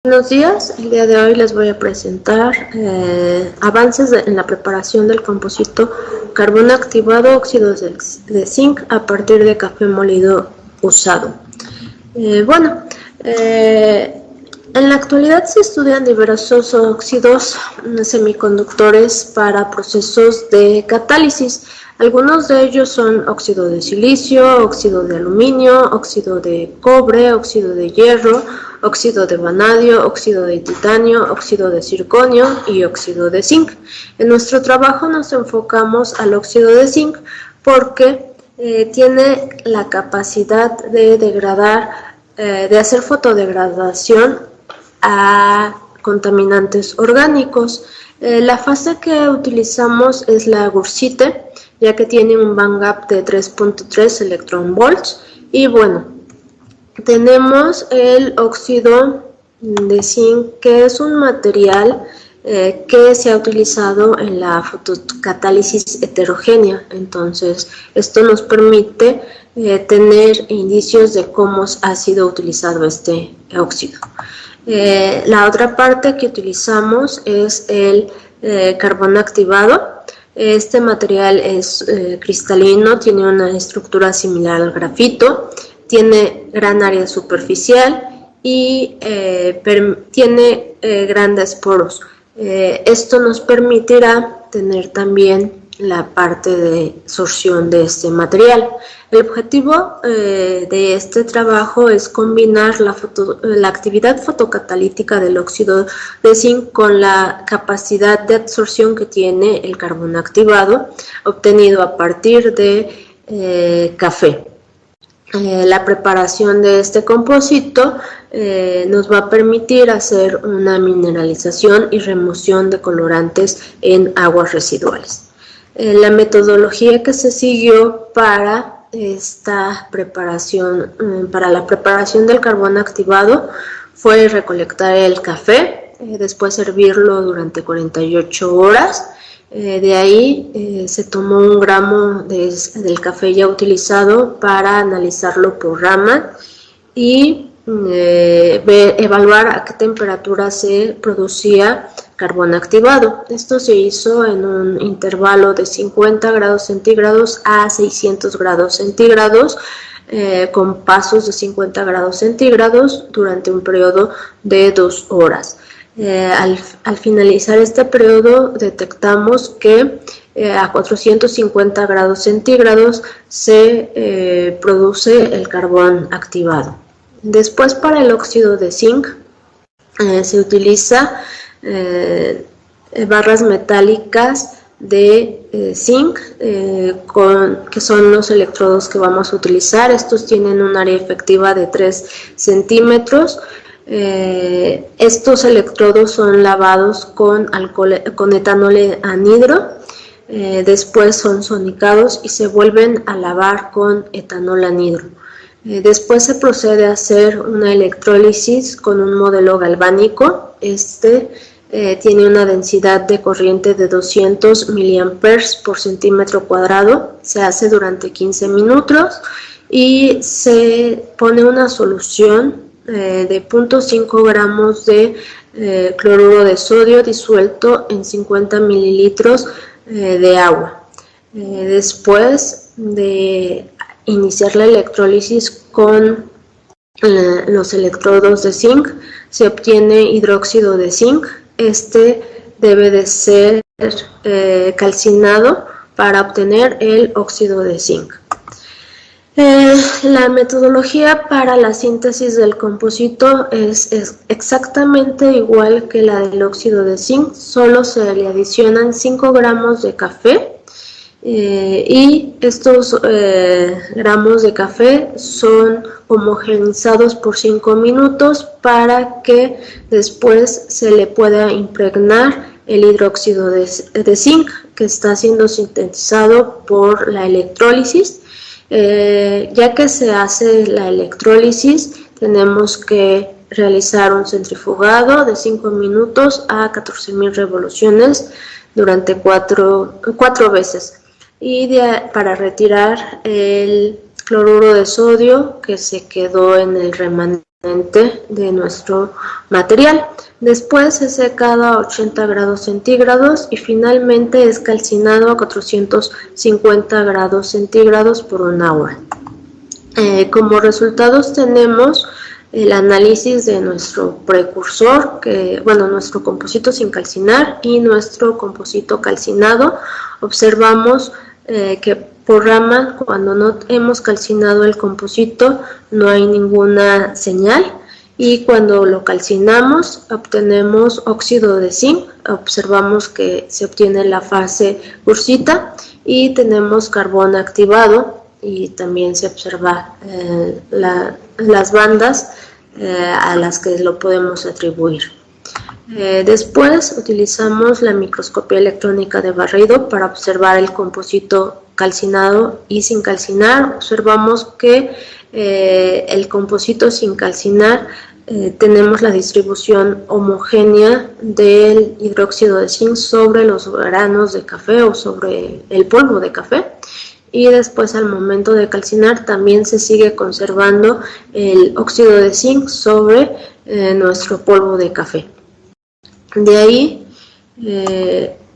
Buenos días, el día de hoy les voy a presentar avances en la preparación del composito carbono activado óxido de zinc a partir de café molido usado. En la actualidad se estudian diversos óxidos semiconductores para procesos de catálisis. Algunos de ellos son óxido de silicio, óxido de aluminio, óxido de cobre, óxido de hierro, óxido de vanadio, óxido de titanio, óxido de circonio y óxido de zinc. En nuestro trabajo nos enfocamos al óxido de zinc porque tiene la capacidad de degradar, de hacer fotodegradación a contaminantes orgánicos. La fase que utilizamos es la Guercite, ya que tiene un band gap de 3.3 electronvolts. Y bueno, tenemos el óxido de zinc, que es un material que se ha utilizado en la fotocatálisis heterogénea. Entonces, esto nos permite tener indicios de cómo ha sido utilizado este óxido. La otra parte que utilizamos es el carbono activado. Este material es cristalino, tiene una estructura similar al grafito, tiene gran área superficial y tiene grandes poros. Esto nos permitirá tener también la parte de sorción de este material. El objetivo de este trabajo es combinar la actividad fotocatalítica del óxido de zinc con la capacidad de absorción que tiene el carbono activado obtenido a partir de café. La preparación de este composito nos va a permitir hacer una mineralización y remoción de colorantes en aguas residuales. La metodología que se siguió para esta preparación, para la preparación del carbono activado, fue recolectar el café, después hervirlo durante 48 horas. De ahí se tomó 1 gramo del café ya utilizado para analizarlo por rama y evaluar a qué temperatura se producía carbono activado. Esto se hizo en un intervalo de 50 grados centígrados a 600 grados centígrados, con pasos de 50 grados centígrados durante un periodo de 2 horas. Al finalizar este periodo detectamos que a 450 grados centígrados se produce el carbón activado. Después, para el óxido de zinc se utiliza barras metálicas de zinc, que son los electrodos que vamos a utilizar. Estos tienen un área efectiva de 3 centímetros. Estos electrodos son lavados con etanol anhidro, después son sonicados y se vuelven a lavar con etanol anhidro. Después se procede a hacer una electrólisis con un modelo galvánico. Tiene una densidad de corriente de 200 mA por centímetro cuadrado. Se hace durante 15 minutos y se pone una solución de 0.5 gramos de cloruro de sodio disuelto en 50 mililitros de agua. Después de iniciar la electrólisis con los electrodos de zinc, se obtiene hidróxido de zinc. Este debe de ser calcinado para obtener el óxido de zinc. La metodología para la síntesis del composito es exactamente igual que la del óxido de zinc, solo se le adicionan 5 gramos de café y estos gramos de café son homogeneizados por 5 minutos para que después se le pueda impregnar el hidróxido de zinc, que está siendo sintetizado por la electrólisis. Ya que se hace la electrólisis, tenemos que realizar un centrifugado de 5 minutos a 14.000 revoluciones durante 4 veces. Y para retirar el cloruro de sodio que se quedó en el remanente de nuestro material. Después se seca a 80 grados centígrados y finalmente es calcinado a 450 grados centígrados por 1 hora. Como resultados tenemos el análisis de nuestro precursor, nuestro composito sin calcinar y nuestro composito calcinado. Observamos que por rama, cuando no hemos calcinado el composito, no hay ninguna señal, y cuando lo calcinamos obtenemos óxido de zinc. Observamos que se obtiene la fase cursita y tenemos carbón activado, y también se observa las bandas a las que lo podemos atribuir. Después utilizamos la microscopía electrónica de barrido para observar el composito calcinado y sin calcinar. Observamos que el composito sin calcinar tenemos la distribución homogénea del hidróxido de zinc sobre los granos de café o sobre el polvo de café. Y después, al momento de calcinar, también se sigue conservando el óxido de zinc sobre nuestro polvo de café. De ahí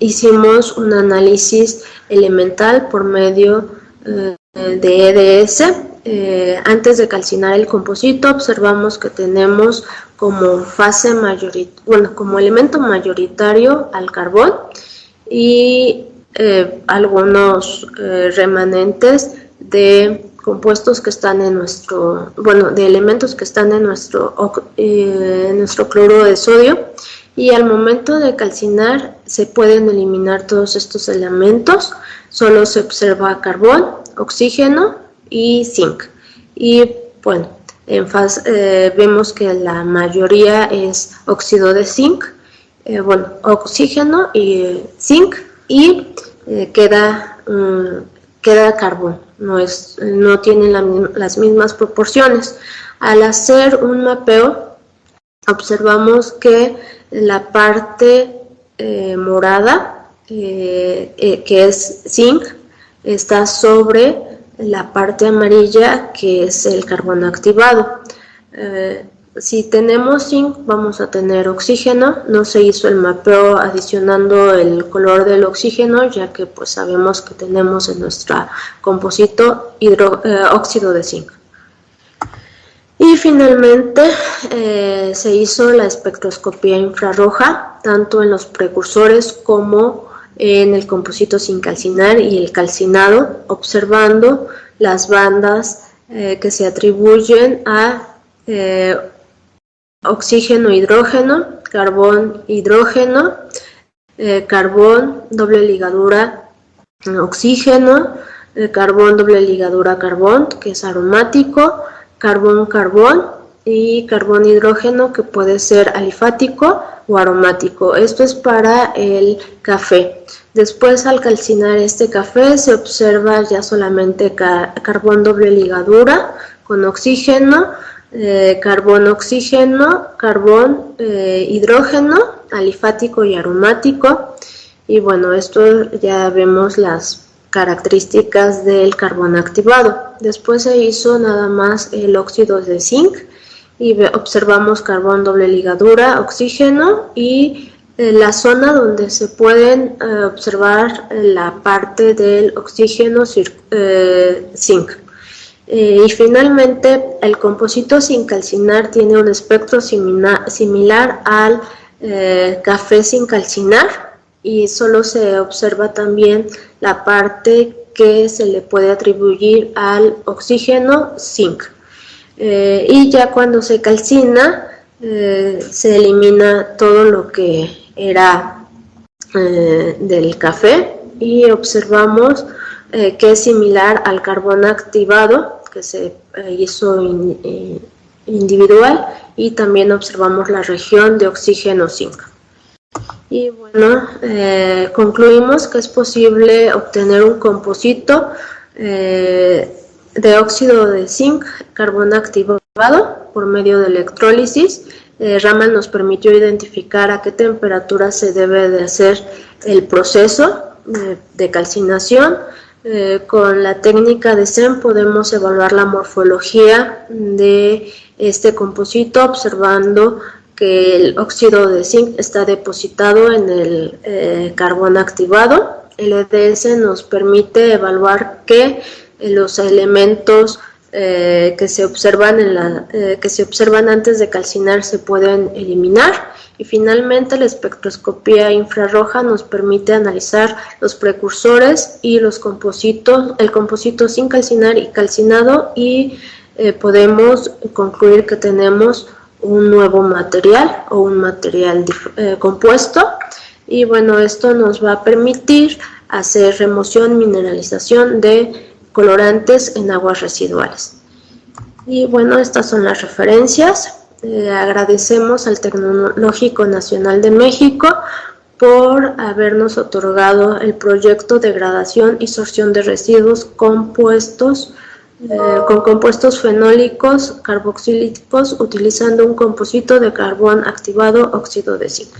hicimos un análisis elemental por medio de EDS. Antes de calcinar el composito, observamos que tenemos como como elemento mayoritario al carbón y algunos remanentes de compuestos que están en de elementos que están en nuestro cloruro de sodio, y al momento de calcinar se pueden eliminar todos estos elementos. Solo se observa carbón, oxígeno y zinc. Y bueno, vemos que la mayoría es óxido de zinc, oxígeno y zinc, y queda carbón. No tienen las mismas proporciones. Al hacer un mapeo, observamos que la parte morada, que es zinc, está sobre la parte amarilla, que es el carbono activado. Si tenemos zinc, vamos a tener oxígeno. No se hizo el mapeo adicionando el color del oxígeno, ya que pues sabemos que tenemos en nuestro composito óxido de zinc. Y finalmente se hizo la espectroscopía infrarroja, tanto en los precursores como en el composito sin calcinar y el calcinado, observando las bandas que se atribuyen a oxígeno, hidrógeno, carbón, hidrógeno, carbón, doble ligadura, oxígeno, carbón, doble ligadura, carbón, que es aromático, carbón, carbón y carbón, hidrógeno, que puede ser alifático o aromático. Esto es para el café. Después, al calcinar este café, se observa ya solamente carbón, doble ligadura con oxígeno, carbón, oxígeno, carbón, hidrógeno, alifático y aromático. Y bueno, esto ya vemos las características del carbón activado. Después se hizo nada más el óxido de zinc y observamos carbón, doble ligadura, oxígeno, y la zona donde se pueden observar la parte del oxígeno zinc. Y finalmente, el composito sin calcinar tiene un espectro similar al café sin calcinar, y solo se observa también la parte que se le puede atribuir al oxígeno zinc. Y ya cuando se calcina, se elimina todo lo que era del café, y observamos que es similar al carbón activado, que se hizo individual, y también observamos la región de oxígeno zinc. Y bueno, concluimos que es posible obtener un composito de óxido de zinc, carbón activado, por medio de electrólisis. Raman nos permitió identificar a qué temperatura se debe de hacer el proceso de calcinación. Con la técnica de SEM podemos evaluar la morfología de este composito observando que el óxido de zinc está depositado en el carbón activado. El EDS nos permite evaluar que los elementos que se observan antes de calcinar se pueden eliminar. Y finalmente la espectroscopía infrarroja nos permite analizar los precursores y los compositos, el composito sin calcinar y calcinado, y podemos concluir que tenemos un nuevo material o un material compuesto. Y bueno, esto nos va a permitir hacer remoción, mineralización de colorantes en aguas residuales. Y bueno, estas son las referencias. Agradecemos al Tecnológico Nacional de México por habernos otorgado el proyecto de gradación y sorción de residuos compuestos con compuestos fenólicos carboxílicos utilizando un composito de carbón activado óxido de zinc.